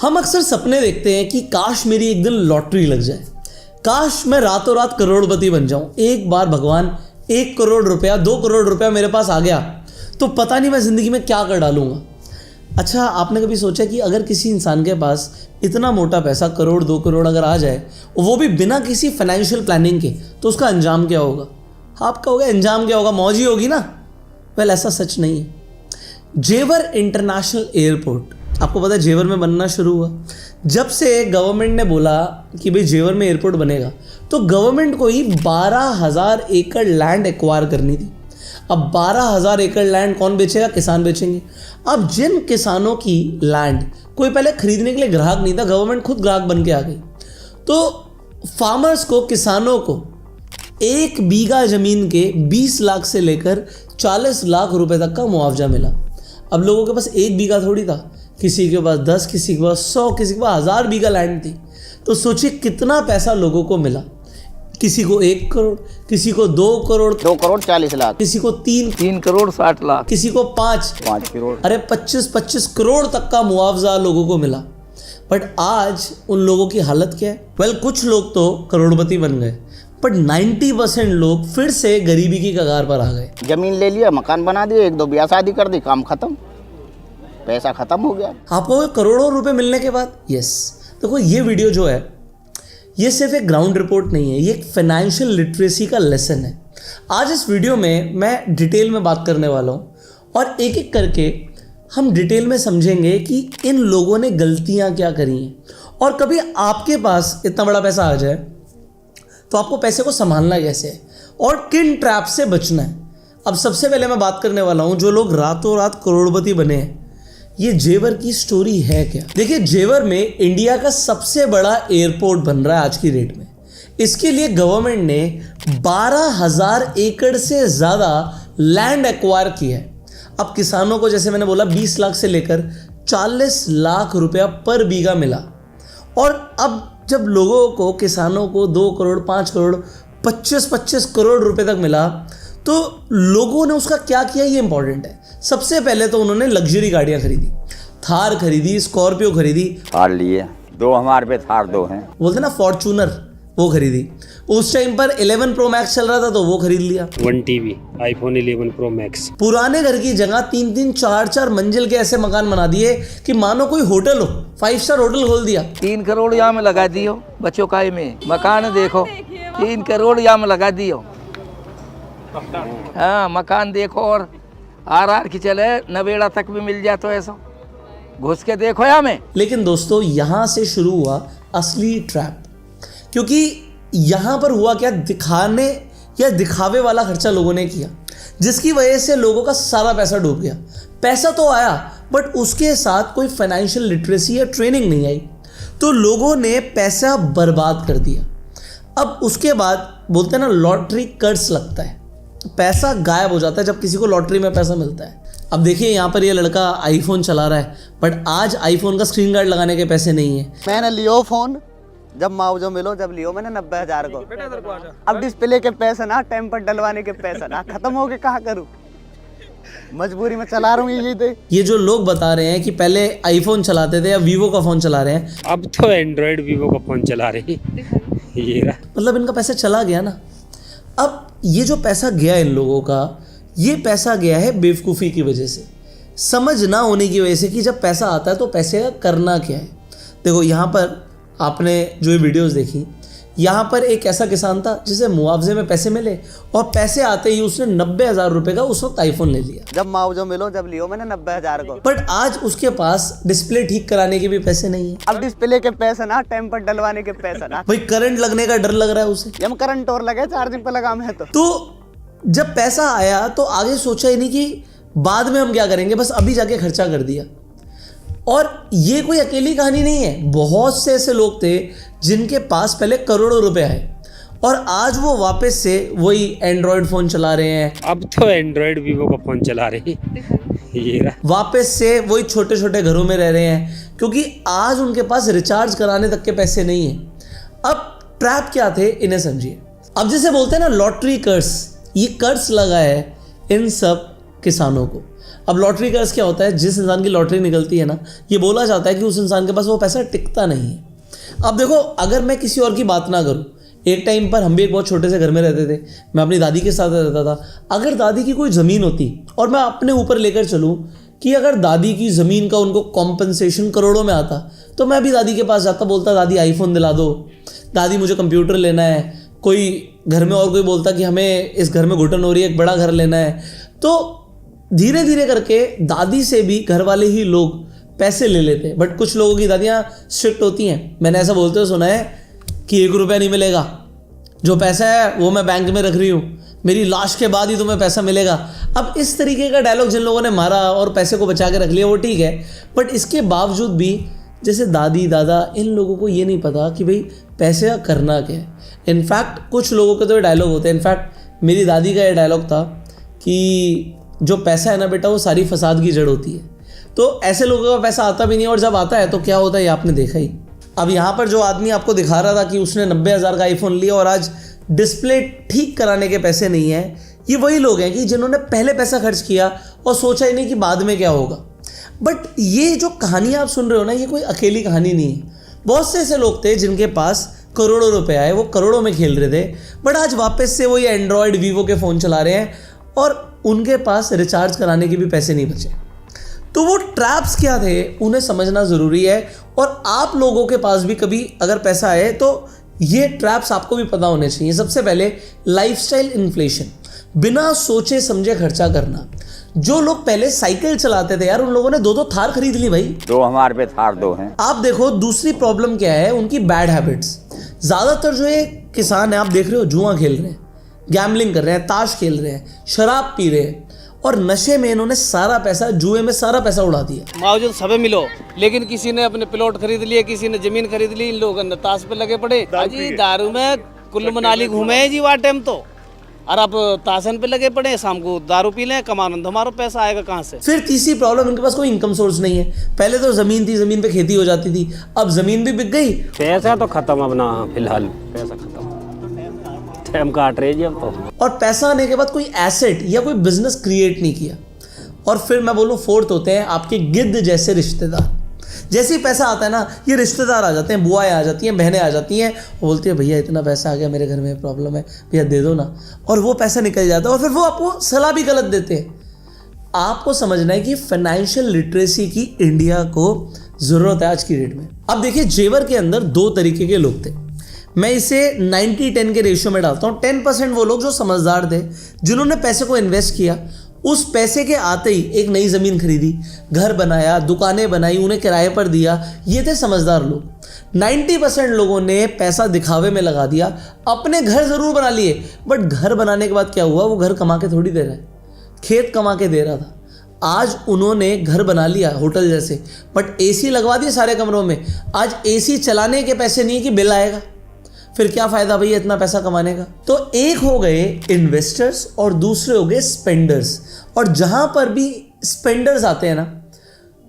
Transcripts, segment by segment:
हम अक्सर सपने देखते हैं कि काश मेरी एक दिन लॉटरी लग जाए, काश मैं रातों रात करोड़पति बन जाऊं। एक बार भगवान 1 करोड़ रुपया 2 करोड़ रुपया मेरे पास आ गया तो पता नहीं मैं ज़िंदगी में क्या कर डालूंगा। अच्छा, आपने कभी सोचा कि अगर किसी इंसान के पास इतना मोटा पैसा 1 करोड़ 2 करोड़ अगर आ जाए, वो भी बिना किसी फाइनेंशियल प्लानिंग के, तो उसका अंजाम क्या होगा? आप कहोगे अंजाम क्या होगा, मौज ही होगी ना। वेल, ऐसा सच नहीं है। जेवर इंटरनेशनल एयरपोर्ट, आपको पता है जेवर में बनना शुरू हुआ जब से गवर्नमेंट ने बोला कि भाई जेवर में एयरपोर्ट बनेगा, तो गवर्नमेंट को ही 12,000 एकड़ लैंड एक्वायर करनी थी। अब 12,000 एकड़ लैंड कौन बेचेगा? किसान बेचेंगे। अब जिन किसानों की लैंड कोई पहले खरीदने के लिए ग्राहक नहीं था, गवर्नमेंट खुद ग्राहक बन के आ गई। तो फार्मर्स को, किसानों को 1 बीघा ज़मीन के 20 लाख से लेकर 40 लाख रुपए तक का मुआवजा मिला। अब लोगों के पास 1 बीघा थोड़ी था, किसी के पास 10, किसी के पास 100, किसी के पास 1000 बीघा लैंड थी। तो सोचिए कितना पैसा लोगों को मिला। किसी को 1 करोड़, किसी को 2 करोड़, 2 करोड़ 40 लाख, किसी को 3 करोड़ 60 लाख, किसी को 5 करोड़, अरे 25 करोड़ तक का मुआवजा लोगों को मिला। बट आज उन लोगों की हालत क्या है? वेल, कुछ लोग तो करोड़पति बन गए, बट 90% लोग फिर से गरीबी की कगार पर आ गए। जमीन ले लिया, मकान बना दिया, 1-2 ब्याह शादी कर दी, काम खत्म, पैसा खत्म हो गया। आपको करोड़ों रुपए मिलने के बाद, यस, देखो ये वीडियो जो है ये सिर्फ एक ग्राउंड रिपोर्ट नहीं है, ये एक फाइनेंशियल लिटरेसी का लेसन है। आज इस वीडियो में मैं डिटेल में बात करने वाला हूँ और एक एक करके हम डिटेल में समझेंगे कि इन लोगों ने गलतियाँ क्या करी हैं। और कभी आपके पास इतना बड़ा पैसा आ जाए तो आपको पैसे को संभालना कैसे है और किन ट्रैप से बचना है। अब सबसे पहले मैं बात करने वाला हूँ जो लोग रातों रात करोड़पति बने हैं, ये जेवर की स्टोरी है क्या। देखिए, जेवर में इंडिया का सबसे बड़ा एयरपोर्ट बन रहा है आज की डेट में। इसके लिए गवर्नमेंट ने 12,000 एकड़ से ज़्यादा लैंड एक्वायर किया है। अब किसानों को, जैसे मैंने बोला, 20 लाख से लेकर 40 लाख रुपया पर बीघा मिला। और अब जब लोगों को, किसानों को 2 करोड़ 5 करोड़ 25 करोड़ रुपए तक मिला, तो लोगों ने उसका क्या किया, ये इंपॉर्टेंट है। सबसे पहले तो उन्होंने लग्जरी गाड़ियां खरीदी, थार खरीदी, स्कॉर्पियो खरीदी, थार लिए 2 हमारे पे, थार 2 हैं, बोलते ना फॉर्चूनर, वो खरीदी। उस टाइम पर 11 प्रो मैक्स चल रहा था तो वो खरीद लिया। 1 टीवी iPhone 11 प्रो मैक्स। पुराने घर की जगह 3-3 4-4 मंजिल के ऐसे मकान बना दिए कि मानो कोई होटल हो, 5 स्टार होटल खोल दिया। 3 करोड़ यहाँ में लगा दियो बच्चों का में मकान, देखो 3 करोड़ यहाँ में लगा दियो। हाँ, मकान देखो और आर की चले नवेड़ा तक भी मिल जाए तो ऐसा घुस के देखो यहाँ में। लेकिन दोस्तों, यहाँ से शुरू हुआ असली ट्रैप, क्योंकि यहाँ पर हुआ क्या, दिखाने या दिखावे वाला खर्चा लोगों ने किया, जिसकी वजह से लोगों का सारा पैसा डूब गया। पैसा तो आया बट उसके साथ कोई फाइनेंशियल लिटरेसी या ट्रेनिंग नहीं आई, तो लोगों ने पैसा बर्बाद कर दिया। अब उसके बाद बोलते हैं ना, लॉटरी कर्स लगता है, पैसा गायब हो जाता है जब किसी को लॉटरी में पैसा मिलता है। अब देखिए, यहाँ पर ये लड़का आईफोन चला रहा है, बट आज आईफोन का स्क्रीन गार्ड लगाने के पैसे नहीं है। मैंने लियो फोन, जब मुआवजा मिलो जब लियो मैंने 90,000 को। अब डिस्प्ले के पैसे ना, टेम्पर डलवाने के पैसे ना, खत्म हो गए, कहाँ करूँ, मजबूरी में चला रहा हूँ। ये जो लोग बता रहे हैं कि पहले आईफोन चलाते थे या वीवो का फोन चला रहे हैं, अब तो एंड्रॉइड वीवो का फोन चला रहे हैं। ये मतलब इनका पैसा चला गया ना। अब ये जो पैसा गया इन लोगों का, ये पैसा गया है बेवकूफ़ी की वजह से, समझ ना होने की वजह से कि जब पैसा आता है तो पैसे का करना क्या है। देखो, यहाँ पर आपने जो ये वीडियोस देखी, यहाँ पर एक ऐसा किसान था जिसे मुआवजे में पैसे मिले और पैसे आते ही उसने 90,000 रुपए का उस वक्त आईफोन ले लिया। जब मुआवजा मिलो जब लियो मैंने 90,000 को। बट आज उसके पास डिस्प्ले ठीक कराने के भी पैसे नहीं है। अब डिस्प्ले के पैसे ना, टेम्पर डलवाने के पैसे ना, भाई करंट लगने का डर लग रहा है उसे। हम करंट और लगे, चार्जिंग पे लगा मैं तो जब पैसा आया तो आगे सोचा ही नहीं कि बाद में हम क्या करेंगे, बस अभी जाके खर्चा कर दिया। और ये कोई अकेली कहानी नहीं है, बहुत से ऐसे लोग थे जिनके पास पहले करोड़ों रुपए आए और आज वो वापस से वही एंड्रॉयड फ़ोन चला रहे हैं। अब तो एंड्रॉयड वीवो का फ़ोन चला रहे हैं। ये वापस से वही छोटे छोटे घरों में रह रहे हैं, क्योंकि आज उनके पास रिचार्ज कराने तक के पैसे नहीं हैं। अब ट्रैप क्या थे, इन्हें समझिए। अब जैसे बोलते हैं ना, लॉटरी कर्स, ये कर्स लगा है इन सब किसानों को। अब लॉटरी का क्या होता है, जिस इंसान की लॉटरी निकलती है ना, ये बोला जाता है कि उस इंसान के पास वो पैसा टिकता नहीं है। अब देखो, अगर मैं किसी और की बात ना करूं, एक टाइम पर हम भी एक बहुत छोटे से घर में रहते थे, मैं अपनी दादी के साथ रहता था। अगर दादी की कोई ज़मीन होती और मैं अपने ऊपर लेकर चलूं कि अगर दादी की ज़मीन का उनको कॉम्पनसेशन करोड़ों में आता, तो मैं भी दादी के पास जाता, बोलता दादी आईफोन दिला दो, दादी मुझे कंप्यूटर लेना है। कोई घर में और कोई बोलता कि हमें इस घर में घुटन हो रही है, एक बड़ा घर लेना है। तो धीरे धीरे करके दादी से भी घर वाले ही लोग पैसे ले लेते। बट कुछ लोगों की दादियाँ स्ट्रिक्ट होती हैं, मैंने ऐसा बोलते हुए सुना है कि 1 रुपया नहीं मिलेगा, जो पैसा है वो मैं बैंक में रख रही हूँ, मेरी लाश के बाद ही तुम्हें पैसा मिलेगा। अब इस तरीके का डायलॉग जिन लोगों ने मारा और पैसे को बचा के रख लिया वो ठीक है, बट इसके बावजूद भी जैसे दादी दादा, इन लोगों को ये नहीं पता कि भाई पैसे का करना क्या है। इनफैक्ट कुछ लोगों के तो ये डायलॉग होते हैं, इनफैक्ट मेरी दादी का ये डायलॉग था कि जो पैसा है ना बेटा, वो सारी फसाद की जड़ होती है। तो ऐसे लोगों का पैसा आता भी नहीं, और जब आता है तो क्या होता है ये आपने देखा ही। अब यहाँ पर जो आदमी आपको दिखा रहा था कि उसने 90,000 का आईफोन लिया और आज डिस्प्ले ठीक कराने के पैसे नहीं है, ये वही लोग हैं कि जिन्होंने पहले पैसा खर्च किया और सोचा ही नहीं कि बाद में क्या होगा। बट ये जो कहानी आप सुन रहे हो ना, ये कोई अकेली कहानी नहीं है। बहुत से ऐसे लोग थे जिनके पास करोड़ों रुपए आए, वो करोड़ों में खेल रहे थे, बट आज वापस से वो ये एंड्रॉयड वीवो के फ़ोन चला रहे हैं और उनके पास रिचार्ज कराने के भी पैसे नहीं बचे। तो वो ट्रैप्स क्या थे उन्हें समझना ज़रूरी है। और आप लोगों के पास भी कभी अगर पैसा आए तो ये ट्रैप्स आपको भी पता होने चाहिए। सबसे पहले लाइफस्टाइल इन्फ्लेशन, बिना सोचे समझे खर्चा करना। जो लोग पहले साइकिल चलाते थे यार, उन लोगों ने 2-2 थार खरीद ली भाई। 2 हमारे पे थार 2 हैं। आप देखो दूसरी प्रॉब्लम क्या है, उनकी बैड हैबिट्स। ज़्यादातर जो ये किसान है आप देख रहे हो, जुआ खेल रहे हैं, गैम्बलिंग कर रहे हैं, ताश खेल रहे हैं, शराब पी रहे हैं, और नशे में इन्होंने सारा पैसा, जुए में सारा पैसा उड़ा दिया। मुआवजा सबे मिलो, लेकिन किसी ने अपने प्लॉट खरीद लिए, किसी ने जमीन खरीद ली, इन लोगों ने ताश पे लगे पड़े। जी दारू में कुल्लू मनाली घूमे जी वहाँ टाइम तो, और अब ताशन पे लगे पड़े, शाम को दारू पी लें, कमाना हमारा पैसा आएगा कहाँ से। फिर तीसरी प्रॉब्लम, इनके पास कोई इनकम सोर्स नहीं है। पहले तो जमीन थी, जमीन पे खेती हो जाती थी, अब जमीन भी बिक गई, पैसा तो खत्म अब ना, फिलहाल पैसा खत्म, टाइम काट रहे जी अब तो। और पैसा आने के बाद कोई एसेट या कोई बिजनेस क्रिएट नहीं किया। और फिर मैं बोलूँ फोर्थ होते हैं आपके गिद्ध जैसे रिश्तेदार। जैसे ही पैसा आता है ना, ये रिश्तेदार आ जाते हैं, बुआएं आ जाती हैं, बहनें आ जाती हैं, बोलती है भैया इतना पैसा आ गया मेरे घर में प्रॉब्लम है, भैया दे दो ना। और वो पैसा निकल जाता है और फिर वो आपको सलाह भी गलत देते हैं। आपको समझना है कि फाइनेंशियल लिटरेसी की इंडिया को ज़रूरत है आज की डेट में। अब देखिए, जेवर के अंदर 2 तरीके के लोग थे। मैं इसे 90-10 के रेशियो में डालता हूँ। 10% वो लोग जो समझदार थे, जिन्होंने पैसे को इन्वेस्ट किया, उस पैसे के आते ही एक नई ज़मीन खरीदी, घर बनाया, दुकानें बनाई, उन्हें किराए पर दिया, ये थे समझदार लोग। 90% लोगों ने पैसा दिखावे में लगा दिया, अपने घर ज़रूर बना लिए, बट घर बनाने के बाद क्या हुआ, वो घर कमा के थोड़ी दे रहा है, खेत कमा के दे रहा था। आज उन्होंने घर बना लिया होटल जैसे, बट एसी लगवा दिए सारे कमरों में। आज एसी चलाने के पैसे नहीं है कि बिल आएगा, फिर क्या फ़ायदा भैया इतना पैसा कमाने का। तो एक हो गए इन्वेस्टर्स और दूसरे हो गए स्पेंडर्स। और जहाँ पर भी स्पेंडर्स आते हैं ना,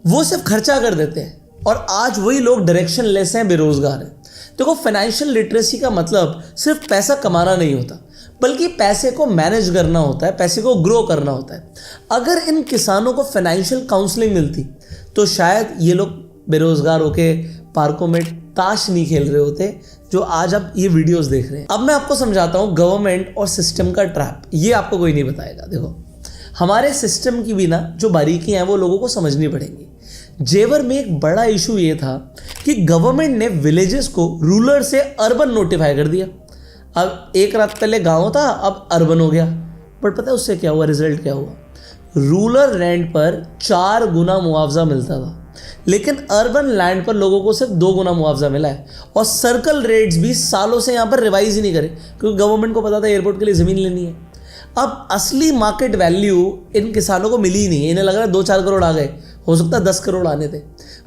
वो सिर्फ खर्चा कर देते हैं, और आज वही लोग डायरेक्शन लेस हैं, बेरोजगार हैं। देखो, फाइनेंशियल लिटरेसी का मतलब सिर्फ पैसा कमाना नहीं होता, बल्कि पैसे को मैनेज करना होता है, पैसे को ग्रो करना होता है। अगर इन किसानों को फाइनेंशियल काउंसलिंग मिलती तो शायद ये लोग बेरोजगार होके पार्कों में ताश नहीं खेल रहे होते, जो आज आप ये वीडियोस देख रहे हैं। अब मैं आपको समझाता हूँ गवर्नमेंट और सिस्टम का ट्रैप। ये आपको कोई नहीं बताएगा। देखो, हमारे सिस्टम की भी ना जो बारीकियां हैं वो लोगों को समझनी पड़ेंगी। जेवर में एक बड़ा इशू ये था कि गवर्नमेंट ने विलेजेस को रूरल से अर्बन नोटिफाई कर दिया। अब एक रात पहले गांव था, अब अर्बन हो गया। बट पता है उससे क्या हुआ, रिजल्ट क्या हुआ? रूरल लैंड पर 4 गुना मुआवजा मिलता था, लेकिन अर्बन लैंड पर लोगों को सिर्फ 2 गुना मुआवजा मिला है। और सर्कल रेट्स भी सालों से यहाँ पर रिवाइज ही नहीं करे, क्योंकि गवर्नमेंट को पता था एयरपोर्ट के लिए ज़मीन लेनी है। अब असली मार्केट वैल्यू इन किसानों को मिली ही नहीं है। इन्हें लग रहा है 2-4 करोड़ आ गए, हो सकता है 10 करोड़ आने थे।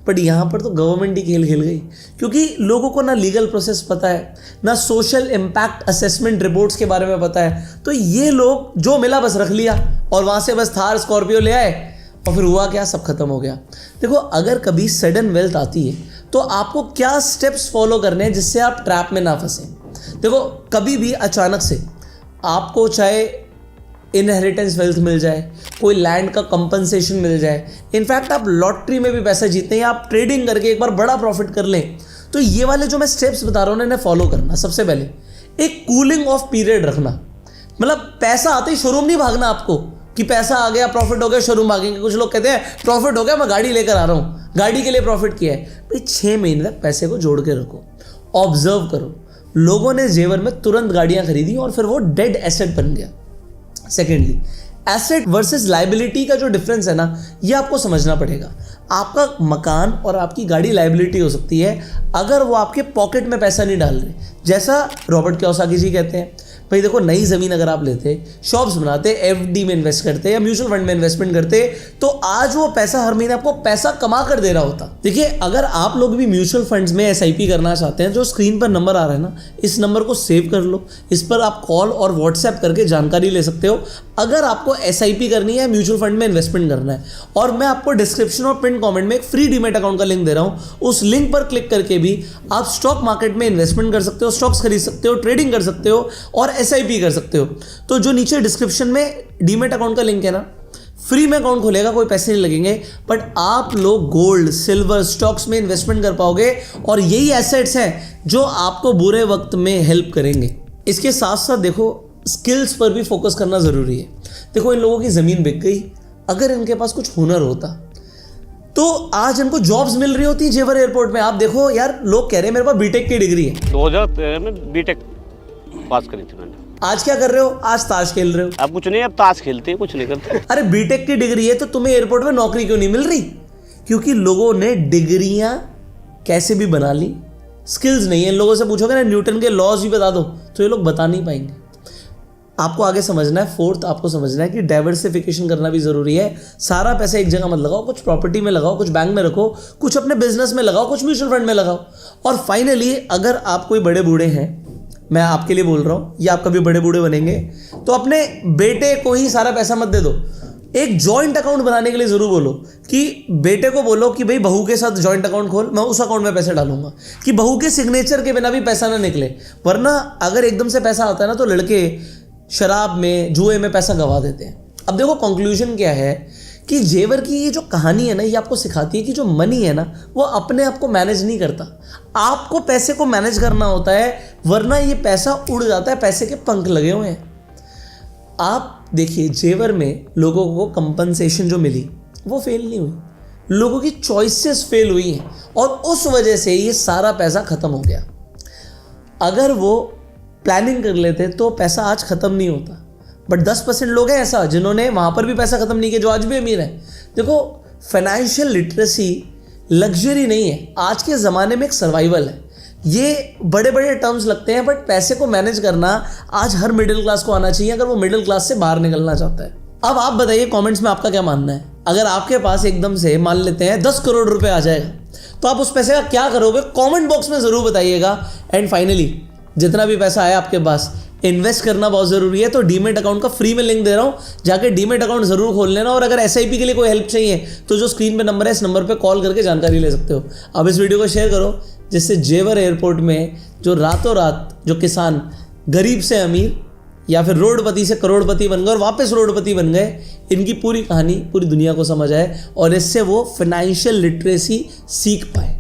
बट यहाँ पर तो गवर्नमेंट ही खेल खेल गई, क्योंकि लोगों को ना लीगल प्रोसेस पता है, ना सोशल इम्पैक्ट असेसमेंट रिपोर्ट्स के बारे में पता है। तो ये लोग जो मिला बस रख लिया, और वहाँ से बस थार स्कॉर्पियो ले आए, और फिर हुआ क्या, सब खत्म हो गया। देखो, अगर कभी सडन वेल्थ आती है तो आपको क्या स्टेप्स फॉलो करने हैं जिससे आप ट्रैप में ना फंसें। देखो, कभी भी अचानक से आपको चाहे इनहेरिटेंस वेल्थ मिल जाए, कोई लैंड का कंपनसेशन मिल जाए, इनफैक्ट आप लॉटरी में भी पैसा जीतते हैं, आप ट्रेडिंग करके एक बार बड़ा प्रॉफिट कर लें, तो ये वाले जो मैं स्टेप्स बता रहा हूँ इन्हें फॉलो करना। सबसे पहले एक कूलिंग ऑफ पीरियड रखना, मतलब पैसा आते ही शोरूम नहीं भागना आपको कि पैसा आ गया प्रॉफिट हो गया शोरूम भागेंगे। कुछ लोग कहते हैं प्रॉफिट हो गया मैं गाड़ी लेकर आ रहा हूँ, गाड़ी के लिए प्रॉफिट किया है। भाई 6 महीने तक पैसे को जोड़ के रखो, ऑब्जर्व करो। लोगों ने जेवर में तुरंत गाड़ियां खरीदी और फिर वो डेड एसेट बन गया। सेकेंडली, एसेट वर्सेस लाइबिलिटी का जो डिफरेंस है ना, ये आपको समझना पड़ेगा। आपका मकान और आपकी गाड़ी लाइबिलिटी हो सकती है अगर वो आपके पॉकेट में पैसा नहीं डाल रहे। जैसा रॉबर्ट कियोसाकी जी कहते हैं, भाई देखो नई ज़मीन अगर आप लेते, शॉप्स बनाते, एफडी में इन्वेस्ट करते या म्यूचुअल फंड में इन्वेस्टमेंट करते, तो आज वो पैसा हर महीने आपको पैसा कमा कर दे रहा होता। देखिए, अगर आप लोग भी म्यूचुअल फंड्स में एसआईपी करना चाहते हैं, जो स्क्रीन पर नंबर आ रहा है ना, इस नंबर को सेव कर लो। इस पर आप कॉल और व्हाट्सएप करके जानकारी ले सकते हो अगर आपको एसआईपी करनी है, म्यूचुअल फंड में इन्वेस्टमेंट करना है। और मैं आपको डिस्क्रिप्शन और पिन कमेंट में एक फ्री डीमैट अकाउंट का लिंक दे रहा हूँ। उस लिंक पर क्लिक करके भी आप स्टॉक मार्केट में इन्वेस्टमेंट कर सकते हो, स्टॉक्स खरीद सकते हो, ट्रेडिंग कर सकते हो और एसआईपी कर सकते हो। तो जो नीचे डिस्क्रिप्शन में डीमैट अकाउंट का लिंक है ना, फ्री में अकाउंट खोलेगा, कोई पैसे नहीं लगेंगे, बट आप लोग गोल्ड, सिल्वर, स्टॉक्स में इन्वेस्टमेंट कर पाओगे और यही एसेट्स हैं जो आपको बुरे वक्त में हेल्प करेंगे। इसके साथ साथ देखो, स्किल्स पर भी फोकस करना ज़रूरी है। देखो, इन लोगों की ज़मीन बिक गई, अगर इनके पास कुछ हुनर होता तो आज इनको जॉब्स मिल रही होती जेवर एयरपोर्ट में। आप देखो यार, लोग कह रहे हैं मेरे पास बीटेक की डिग्री है, 2013 में बीटेक पास करी थी मैंने। आज क्या कर रहे हो? आज ताश खेल रहे हो। अब कुछ नहीं, अब ताश खेलते हैं, कुछ नहीं करते। अरे बीटेक की डिग्री है तो तुम्हें एयरपोर्ट में नौकरी क्यों नहीं मिल रही? क्योंकि लोगों ने डिग्रियां कैसे भी बना ली, स्किल्स नहीं है। इन लोगों से पूछोगे ना न्यूटन के लॉज भी बता दो तो ये लोग बता नहीं पाएंगे। आपको आगे समझना है। फोर्थ, आपको समझना है कि डाइवर्सिफिकेशन करना भी ज़रूरी है। सारा पैसा एक जगह मत लगाओ, कुछ प्रॉपर्टी में लगाओ, कुछ बैंक में रखो, कुछ अपने बिजनेस में लगाओ, कुछ म्यूचुअल फंड में लगाओ। और फाइनली, अगर आप कोई बड़े बूढ़े हैं, मैं आपके लिए बोल रहा हूँ, या आप कभी बड़े बूढ़े बनेंगे, तो अपने बेटे को ही सारा पैसा मत दे दो। एक जॉइंट अकाउंट बनाने के लिए ज़रूर बोलो कि बेटे को बोलो कि भाई बहू के साथ जॉइंट अकाउंट खोल, मैं उस अकाउंट में पैसे डालूंगा, कि बहू के सिग्नेचर के बिना भी पैसा ना निकले। वरना अगर एकदम से पैसा आता है ना, तो लड़के शराब में, जुए में पैसा गंवा देते हैं। अब देखो, कंक्लूजन क्या है कि जेवर की ये जो कहानी है ना, ये आपको सिखाती है कि जो मनी है ना, वो अपने आप को मैनेज नहीं करता। आपको पैसे को मैनेज करना होता है, वरना ये पैसा उड़ जाता है, पैसे के पंख लगे हुए हैं। आप देखिए, जेवर में लोगों को कंपनसेशन जो मिली वो फेल नहीं हुई, लोगों की चॉइसेस फेल हुई हैं और उस वजह से ये सारा पैसा खत्म हो गया। अगर वो प्लानिंग कर लेते तो पैसा आज ख़त्म नहीं होता। बट 10% लोग हैं ऐसा जिन्होंने वहाँ पर भी पैसा ख़त्म नहीं किया, जो आज भी अमीर है। देखो, फाइनेंशियल लिटरेसी लग्जरी नहीं है, आज के ज़माने में एक सर्वाइवल है। ये बड़े बड़े टर्म्स लगते हैं, बट पैसे को मैनेज करना आज हर मिडिल क्लास को आना चाहिए, अगर वो मिडिल क्लास से बाहर निकलना चाहता है। अब आप बताइए कमेंट्स में आपका क्या मानना है। अगर आपके पास एकदम से मान लेते हैं 10 करोड़ रुपए आ जाएगा, तो आप उस पैसे का क्या करोगे? कमेंट बॉक्स में ज़रूर बताइएगा। एंड फाइनली, जितना भी पैसा आया आपके पास, इन्वेस्ट करना बहुत ज़रूरी है। तो डीमेट अकाउंट का फ्री में लिंक दे रहा हूँ, जाके डीमेट अकाउंट ज़रूर खोल लेना। और अगर एसआईपी के लिए कोई हेल्प चाहिए तो जो स्क्रीन पे नंबर है, इस नंबर पे कॉल करके जानकारी ले सकते हो। अब इस वीडियो को शेयर करो, जिससे जेवर एयरपोर्ट में जो रातों रात जो किसान गरीब से अमीर या फिर रोडपति से करोड़पति बन गए और वापस रोडपति बन गए, इनकी पूरी कहानी पूरी दुनिया को समझ आए और इससे वो फाइनेंशियल लिटरेसी सीख पाए।